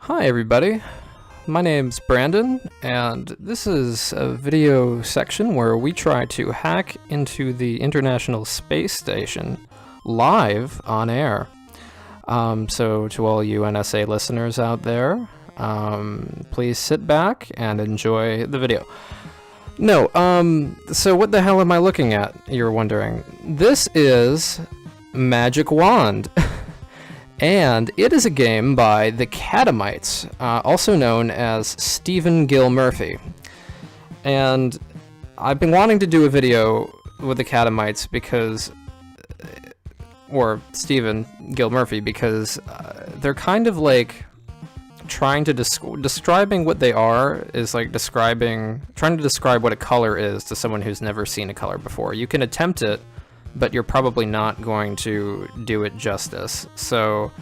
Hi everybody, my name's Brandon, and this is a video section where we try to hack into the International Space Station live on air. So to all you NSA listeners out there, please sit back and enjoy the video. No, so what the hell am I looking at, you're wondering? This is Magic Wand. And it is a game by the Catamites, also known as Stephen Gill Murphy. And I've been wanting to do a video with the Catamites because, or Stephen Gill Murphy, because they're kind of like trying to describing what they are is like trying to describe what a color is to someone who's never seen a color before. You can attempt it, but you're probably not going to do it justice. So,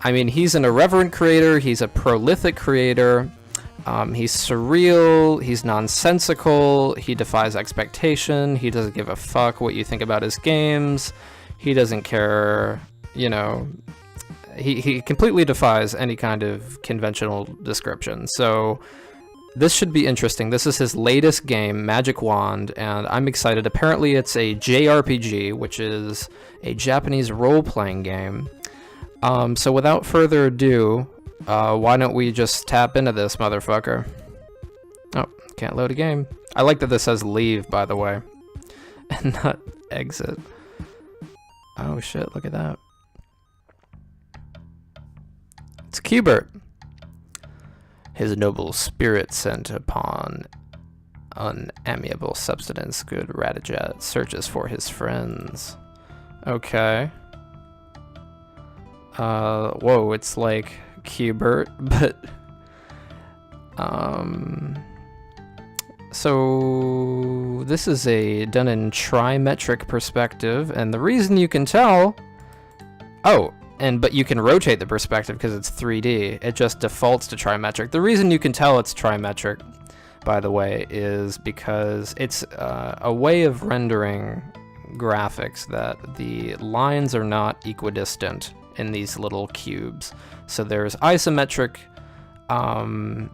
I mean, he's an irreverent creator, he's a prolific creator, he's surreal, he's nonsensical, he defies expectation, he doesn't give a fuck what you think about his games, he doesn't care, you know, he completely defies any kind of conventional description. So, this should be interesting. This is his latest game, Magic Wand, and I'm excited. Apparently it's a JRPG, which is a Japanese role-playing game. So without further ado, why don't we just tap into this motherfucker? Oh, can't load a game. I like that this says leave, by the way, and not exit. Oh shit, look at that. It's Qbert. His noble spirit sent upon unamiable substance, good Radijat searches for his friends. Okay. Whoa, it's like Qbert, but so this is done in trimetric perspective, and the reason you can tell, but you can rotate the perspective because it's 3D. It just defaults to trimetric. The reason you can tell it's trimetric, by the way, is because it's a way of rendering graphics that the lines are not equidistant in these little cubes. So there's isometric, and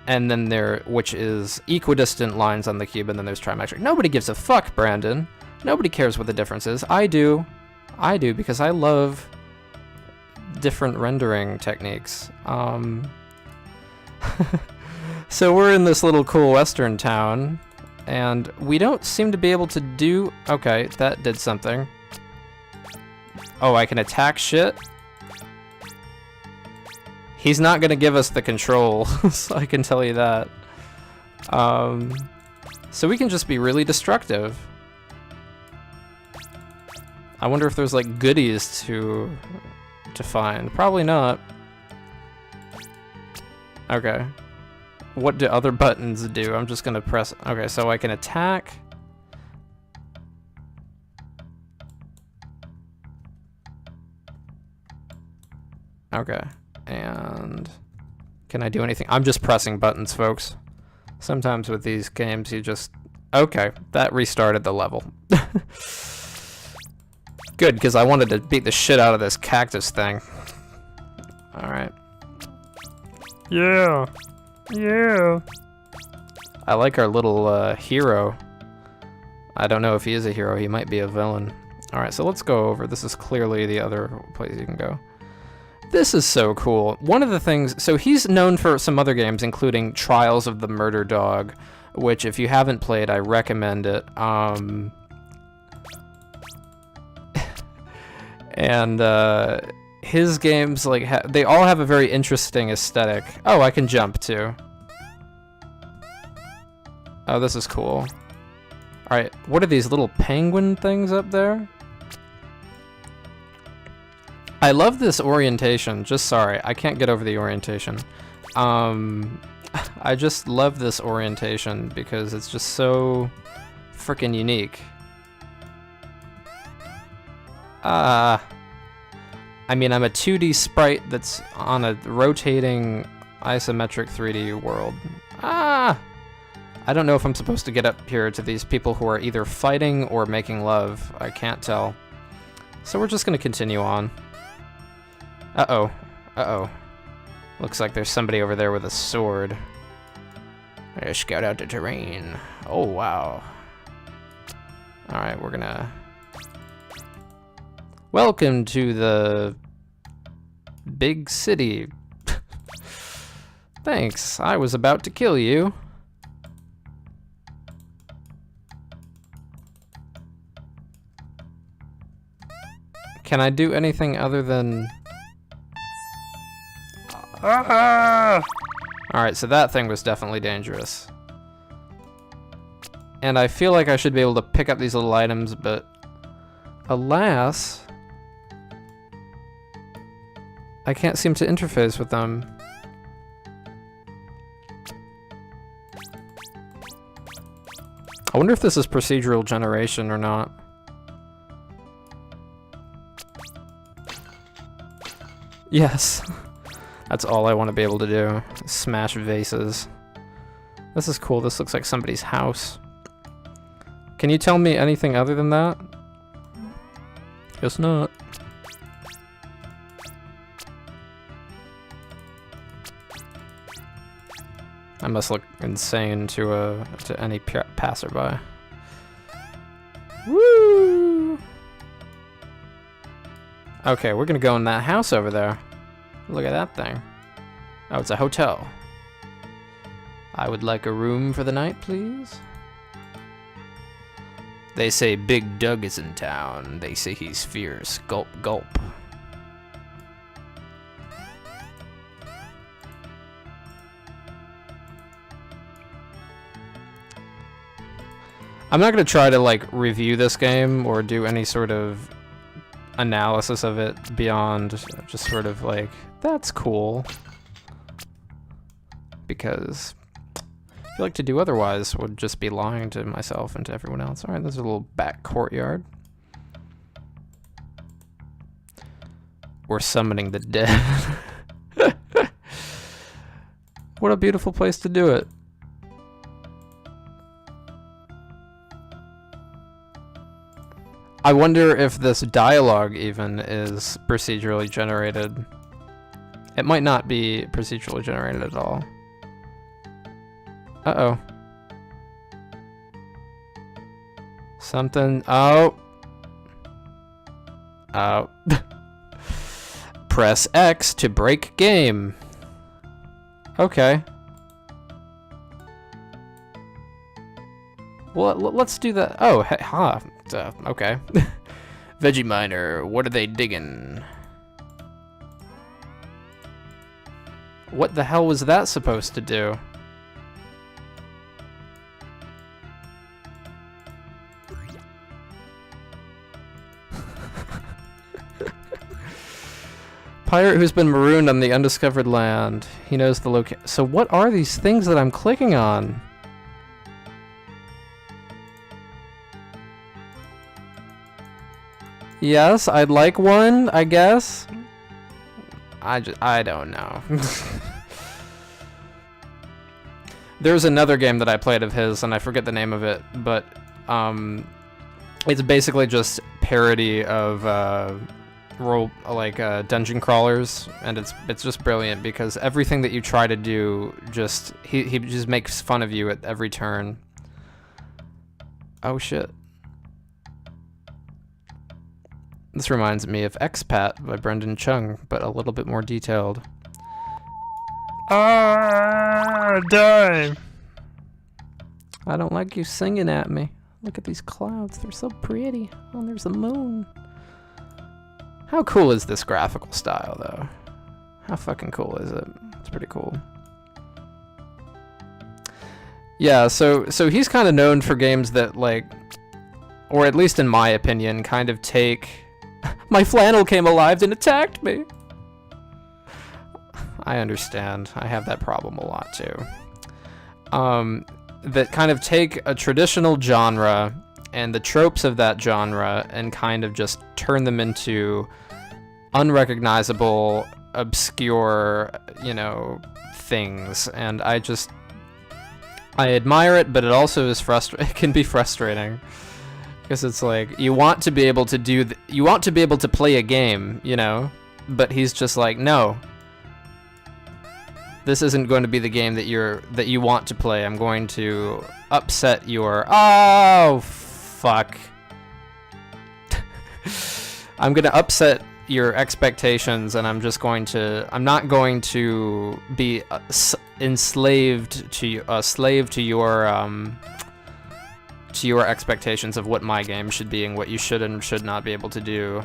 then which is equidistant lines on the cube, and then there's trimetric. Nobody gives a fuck, Brandon. Nobody cares what the difference is. I do because I love different rendering techniques. So we're in this little cool western town, and we don't seem to be able to do... Okay, that did something. Oh, I can attack shit? He's not gonna give us the controls, I can tell you that. So we can just be really destructive. I wonder if there's like goodies to find. Probably not. Okay. What do other buttons do? I'm just gonna press... Okay, so I can attack. Okay. And can I do anything? I'm just pressing buttons, folks. Sometimes with these games you just... Okay, that restarted the level. Good, because I wanted to beat the shit out of this cactus thing. Alright. Yeah. Yeah. I like our little hero. I don't know if he is a hero. He might be a villain. Alright, so let's go over. This is clearly the other place you can go. This is so cool. One of the things... So he's known for some other games, including Trials of the Murder Dog, which if you haven't played, I recommend it. And his games, like, they all have a very interesting aesthetic. Oh, I can jump too. Oh, this is cool. Alright, what are these little penguin things up there? I love this orientation. Just sorry, I can't get over the orientation. I just love this orientation because it's just so freaking unique. I mean, I'm a 2D sprite that's on a rotating isometric 3D world. I don't know if I'm supposed to get up here to these people who are either fighting or making love. I can't tell. So we're just gonna continue on. Uh-oh. Uh-oh. Looks like there's somebody over there with a sword. I gotta scout out the terrain. Oh, wow. Alright, we're gonna... Welcome to the... big city. Thanks, I was about to kill you. Can I do anything other than... Alright, so that thing was definitely dangerous. And I feel like I should be able to pick up these little items, but... alas... I can't seem to interface with them. I wonder if this is procedural generation or not. Yes. That's all I want to be able to do. Smash vases. This is cool. This looks like somebody's house. Can you tell me anything other than that? Guess not. I must look insane to any passerby. Woo! Okay, we're gonna go in that house over there. Look at that thing. Oh, it's a hotel. I would like a room for the night, please. They say Big Doug is in town. They say he's fierce. Gulp, gulp. I'm not gonna try to like review this game or do any sort of analysis of it beyond just sort of like, that's cool. Because I feel like to do otherwise would just be lying to myself and to everyone else. Alright, there's a little back courtyard. We're summoning the dead. What a beautiful place to do it. I wonder if this dialogue even is procedurally generated. It might not be procedurally generated at all. Uh-oh. Something... Oh. Oh. Press X to break game. Okay. Well, let's do that. Oh, huh. Okay. Veggie Miner, what are they digging? What the hell was that supposed to do? Pirate who's been marooned on the undiscovered land. He knows the location. So what are these things that I'm clicking on? Yes, I'd like one, I guess. I don't know. There's another game that I played of his, and I forget the name of it, but it's basically just parody of dungeon crawlers, and it's just brilliant because everything that you try to do, just he just makes fun of you at every turn. Oh shit. This reminds me of Expat by Brendan Chung, but a little bit more detailed. Ah, die! I don't like you singing at me. Look at these clouds, they're so pretty. Oh, there's the moon. How cool is this graphical style, though? How fucking cool is it? It's pretty cool. Yeah, so he's kind of known for games that, like, or at least in my opinion, kind of take... My flannel came alive and attacked me! I understand. I have that problem a lot, too. That kind of take a traditional genre and the tropes of that genre and kind of just turn them into unrecognizable, obscure, you know, things. And I admire it, but it also is it can be frustrating. Because it's like, you want to be able to you want to be able to play a game, you know? But he's just like, no. This isn't going to be the game that you want to play. I'm going to upset your... Oh, fuck. I'm going to upset your expectations, and I'm just going to... I'm not going to be enslaved to slave to your expectations of what my game should be and what you should and should not be able to do.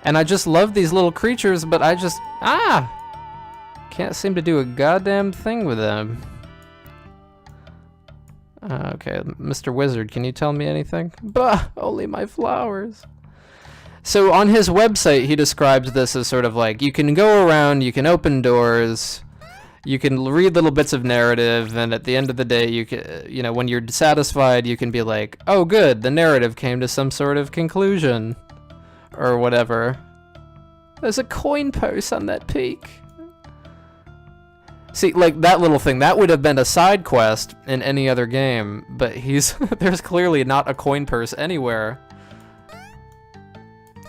And I just love these little creatures, but I just can't seem to do a goddamn thing with them. Okay, Mr. Wizard, can you tell me anything? Bah, only my flowers. So on his website, he describes this as sort of like, you can go around, you can open doors, you can read little bits of narrative, and at the end of the day, you can, you know, when you're satisfied, you can be like, oh good, the narrative came to some sort of conclusion, or whatever. There's a coin purse on that peak. See, like, that little thing, that would have been a side quest in any other game, but there's clearly not a coin purse anywhere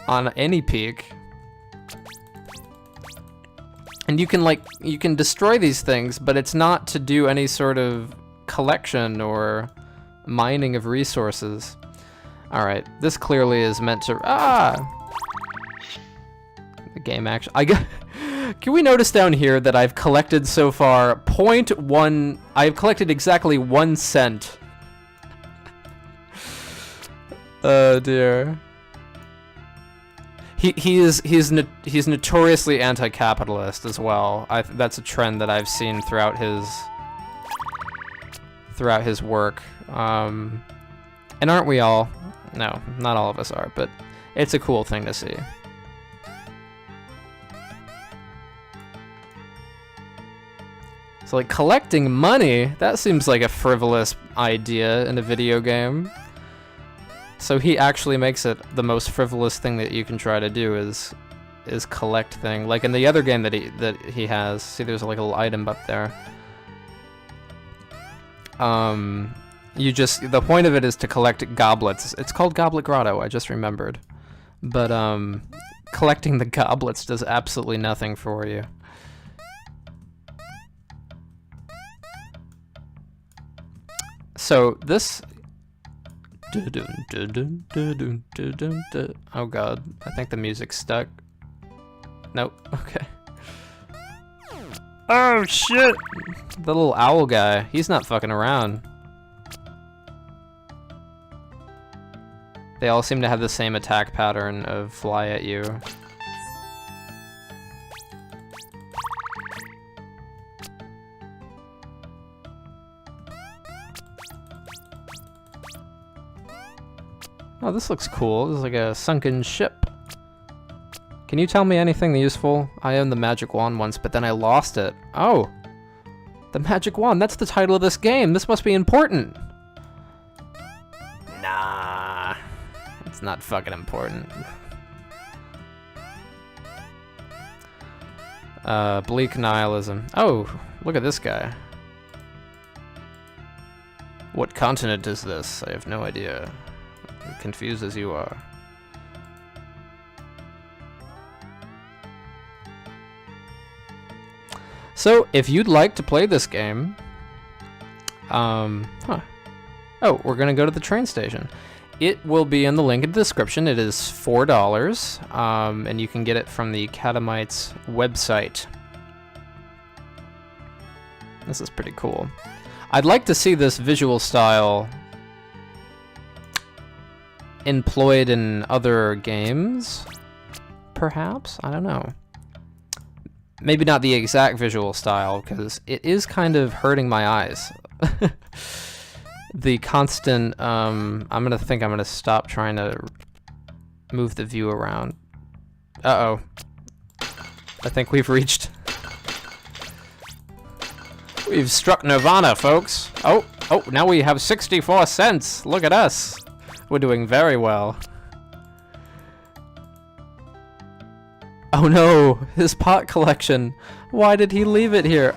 on any peak. And you can destroy these things, but it's not to do any sort of collection or mining of resources. Alright, this clearly is meant to... The game actually... Can we notice down here that I've collected so far 0.1... I've collected exactly 1 cent. Oh dear. He's notoriously anti-capitalist as well. That's a trend that I've seen throughout his work. And aren't we all? No, not all of us are, but it's a cool thing to see. So like collecting money, that seems like a frivolous idea in a video game. So he actually makes it the most frivolous thing that you can try to do is collect thing. Like in the other game that he has, see there's like a little item up there. The point of it is to collect goblets. It's called Goblet Grotto, I just remembered. But collecting the goblets does absolutely nothing for you. So this... Oh god, I think the music's stuck. Nope, okay. Oh shit! The little owl guy, he's not fucking around. They all seem to have the same attack pattern of fly at you. Oh, this looks cool. This is like a sunken ship. Can you tell me anything useful? I owned the magic wand once, but then I lost it. Oh! The magic wand, that's the title of this game! This must be important! Nah... It's not fucking important. Bleak nihilism. Oh, look at this guy. What continent is this? I have no idea. I'm confused as you are. So, if you'd like to play this game, Oh, we're gonna go to the train station. It will be in the link in the description. It is $4, and you can get it from the Catamites website. This is pretty cool. I'd like to see this visual style employed in other games, perhaps? I don't know. Maybe not the exact visual style, because it is kind of hurting my eyes. The constant, I'm gonna stop trying to move the view around. Uh-oh. I think we've struck Nirvana, folks. Oh, now we have 64 cents. Look at us. We're doing very well. Oh no, his pot collection. Why did he leave it here?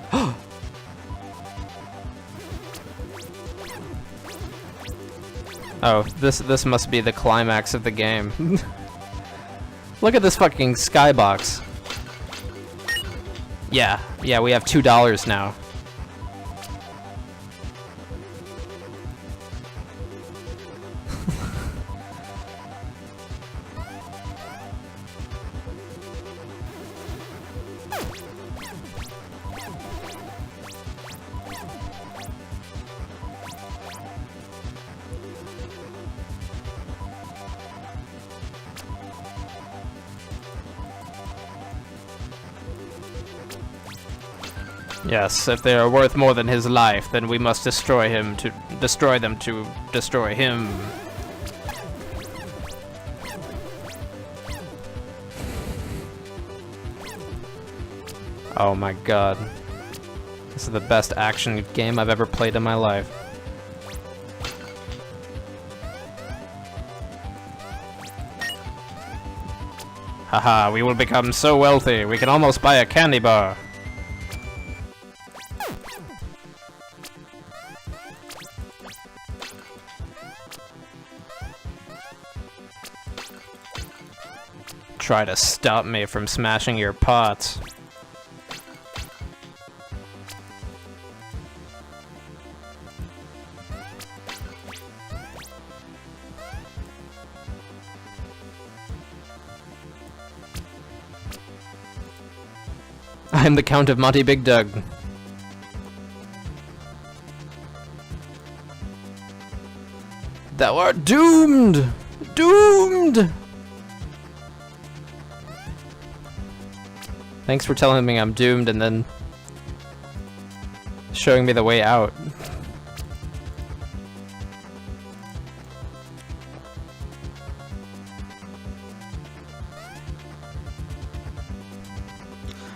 Oh, this must be the climax of the game. Look at this fucking skybox. Yeah, we have $2 now. Yes, if they are worth more than his life, then we must destroy them to destroy him. Oh my god. This is the best action game I've ever played in my life. Haha, we will become so wealthy, we can almost buy a candy bar. Try to stop me from smashing your pots. I'm the Count of Monty Big Doug. Thou art doomed! Doomed! Thanks for telling me I'm doomed and then showing me the way out.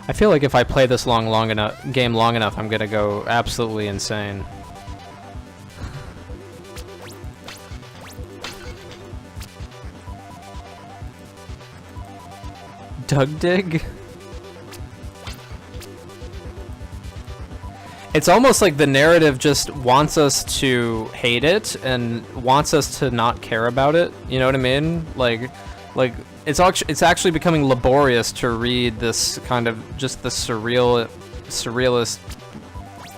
I feel like if I play this game long enough, I'm gonna go absolutely insane. Doug Dig? It's almost like the narrative just wants us to hate it and wants us to not care about it. You know what I mean? Like it's actually becoming laborious to read this kind of just the surrealist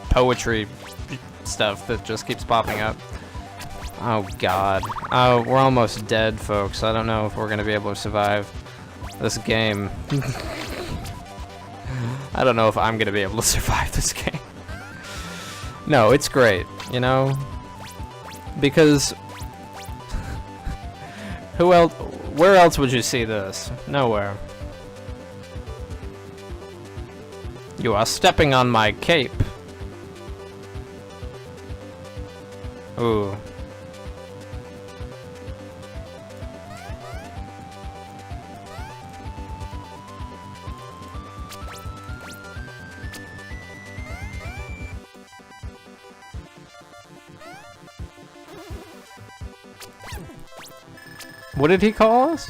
poetry stuff that just keeps popping up. Oh god. Oh, we're almost dead, folks. I don't know if we're gonna be able to survive this game. I don't know if I'm gonna be able to survive this game. No, it's great, you know? Because where else would you see this? Nowhere. You are stepping on my cape. Ooh. What did he call us?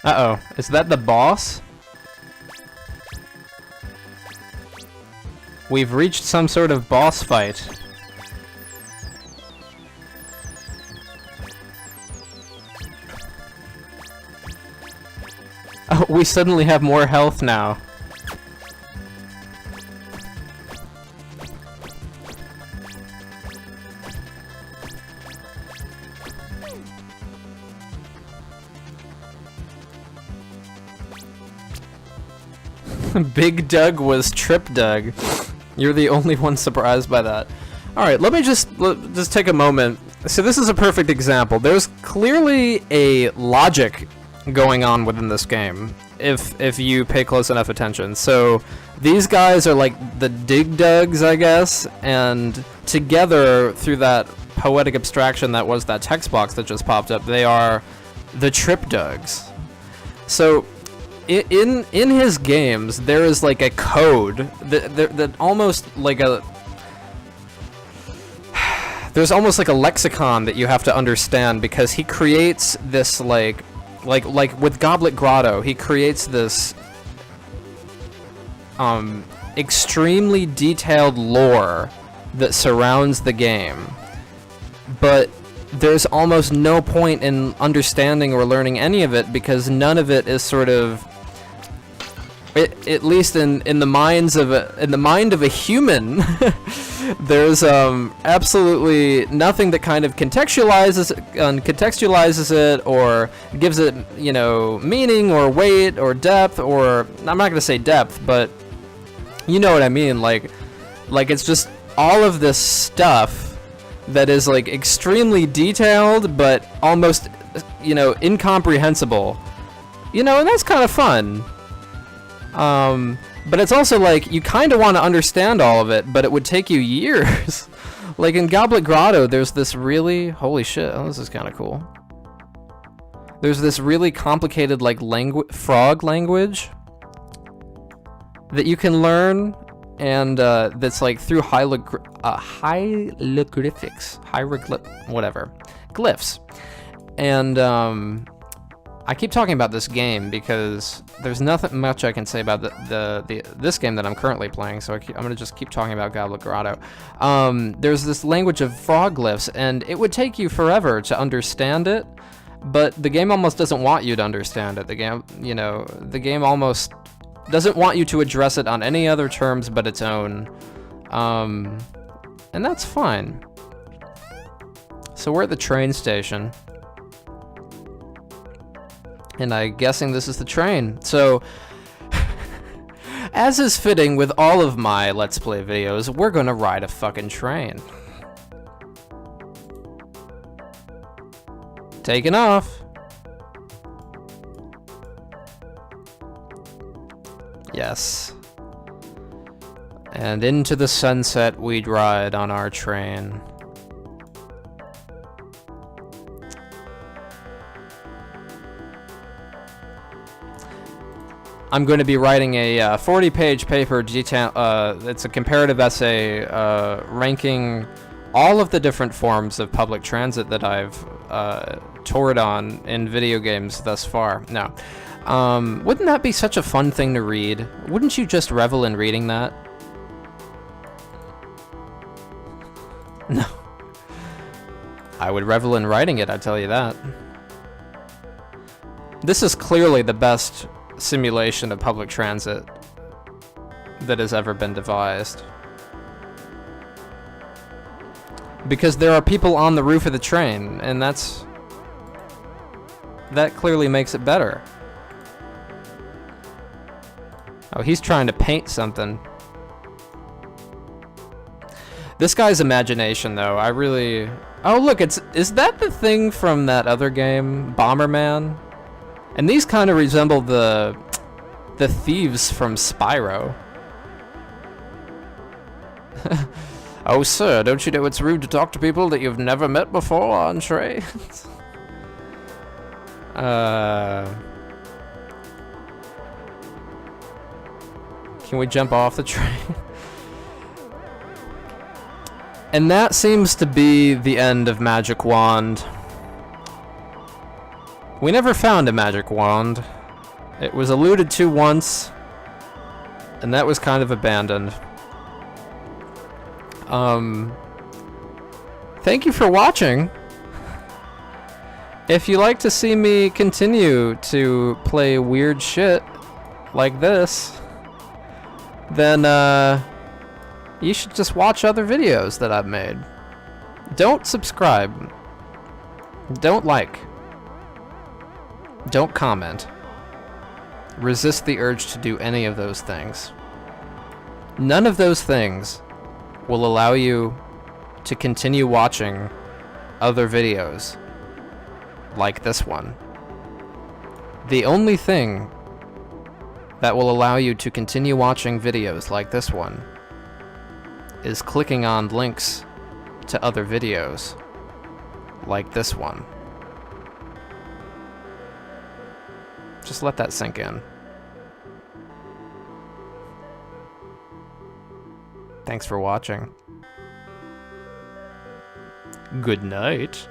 Uh-oh. Is that the boss? We've reached some sort of boss fight. Oh, we suddenly have more health now. Big Doug was Trip Doug. You're the only one surprised by that. Alright, let me just take a moment. So this is a perfect example. There's clearly a logic going on within this game, if you pay close enough attention. So these guys are like the Dig Dugs, I guess, and together, through that poetic abstraction that was that text box that just popped up, they are the Trip Dugs. So in his games, there is like a code that almost like a there's almost like a lexicon that you have to understand, because he creates this like with Goblet Grotto, he creates this extremely detailed lore that surrounds the game, but there's almost no point in understanding or learning any of it, because none of it is sort of at least in the mind of a human, there's absolutely nothing that kind of contextualizes it or gives it, you know, meaning or weight or depth, or I'm not gonna say depth, but you know what I mean. Like it's just all of this stuff that is like extremely detailed but almost, you know, incomprehensible. You know, and that's kind of fun. But it's also like you kind of want to understand all of it, but it would take you years. Like in Goblet Grotto, there's this really, holy shit, oh, this is kind of cool. There's this really complicated like frog language that you can learn, and that's like through glyphs. And I keep talking about this game because there's nothing much I can say about this game that I'm currently playing, so I'm gonna just keep talking about Goblet Grotto. There's this language of frog glyphs, and it would take you forever to understand it, but the game almost doesn't want you to understand it. The game almost doesn't want you to address it on any other terms but its own, and that's fine. So we're at the train station. And I'm guessing this is the train. So, as is fitting with all of my Let's Play videos, we're gonna ride a fucking train. Taking off. Yes. And into the sunset we'd ride on our train. I'm going to be writing a 40-page paper detail. It's a comparative essay ranking all of the different forms of public transit that I've toured on in video games thus far. Now, wouldn't that be such a fun thing to read? Wouldn't you just revel in reading that? No. I would revel in writing it, I tell you that. This is clearly the best simulation of public transit that has ever been devised. Because there are people on the roof of the train, and that clearly makes it better. Oh, he's trying to paint something. This guy's imagination, though, I really... Oh, look, is that the thing from that other game, Bomberman? And these kind of resemble the thieves from Spyro. Oh, sir, don't you know it's rude to talk to people that you've never met before on trains? Can we jump off the train? And that seems to be the end of Magic Wand. We never found a magic wand. It was alluded to once, and that was kind of abandoned. Thank you for watching. If you like to see me continue to play weird shit like this, then you should just watch other videos that I've made. Don't subscribe. Don't like. Don't comment. Resist the urge to do any of those things. None of those things will allow you to continue watching other videos like this one. The only thing that will allow you to continue watching videos like this one is clicking on links to other videos like this one. Just let that sink in. Thanks for watching. Good night.